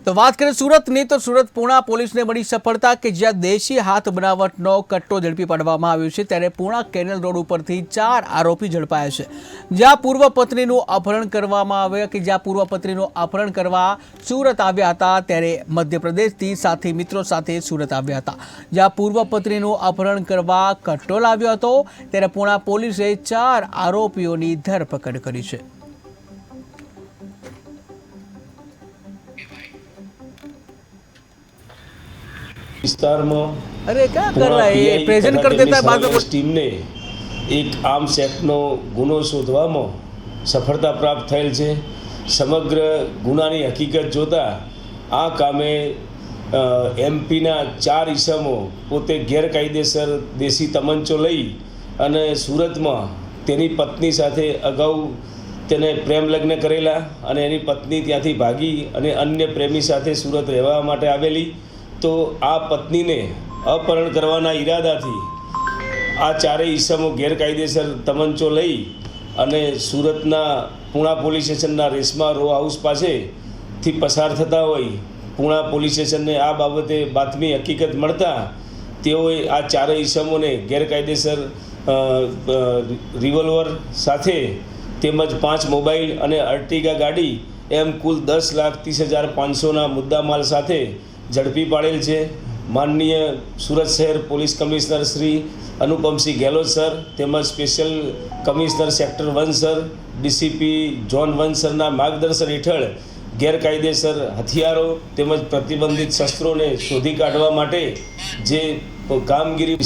તો વાત કરીએ સુરતની તો સુરત પૂણા પોલીસને મળી સફળતા કે જ્યાં દેશી હાથ બનાવટનો કટ્ટો ઝડપી પાડવામાં આવ્યો છે। ત્યારે પૂણા કેનલ રોડ ઉપરથી 4 આરોપી ઝડપાયા છે, જ્યાં પૂર્વ પત્નીનું અપહરણ કરવામાં આવ્યું કે જ્યાં પૂર્વ પત્નીનું અપહરણ કરવા સુરત આવ્યા હતા, ત્યારે મધ્યપ્રદેશથી સાથી મિત્રો સાથે સુરત આવ્યા હતા, જ્યાં પૂર્વ પત્નીનું અપહરણ કરવા કટ્ટો લાવ્યો હતો। ત્યારે પૂણા પોલીસે 4 આરોપીઓની ધરપકડ કરી છે। विस्तार में अरे क्या कर रहा है ये प्रेजेंट कर देता है बाद में। टीम ने एक आर्म्स एक्ट नो गुनो शोधवामां सफलता प्राप्त थयेल छे। समग्र गुनानी हकीकत जोता आ कामे एमपी ना 4 ईसमो पोते गैरकायदेसर देशी तमंचो लई अने सूरत में तेनी पत्नी साथे अगाऊ तेने प्रेम लग्न करेला अने एनी पत्नी त्यांथी भागी अने अन्य प्रेमी साथे सूरत रहेवा माटे आवेली। तो आ पत्नी ने अपहरण करवाना इरादाथी आ 4 ईसमो गैरकायदेसर तमंचो लई अने सूरतना पूणा पोलीस स्टेशनना रेशमा रो हाउस पासे थी पसार थता होय पूणा पोलीस स्टेशनने आ बाबते बातमी हकीकत मळता तेओए आ 4 ईसमोने गैरकायदेसर रिवोल्वर साथे तेमज 5 मोबाइल अने अर्टिगा गाड़ी एम कुल 10,30,500 ना मुद्दामाल साथे झड़पी पाड़ेल है। माननीय सूरत शहर police commissioner Shri Anupam Singh Gahlot sir तेमज special commissioner sector 1 sir DCP zone 1 sir मार्गदर्शन हेठळ गैरकायदेसर हथियारों तेमज प्रतिबंधित शस्त्रों ने शोधी काढवा माटे जे कामगीरी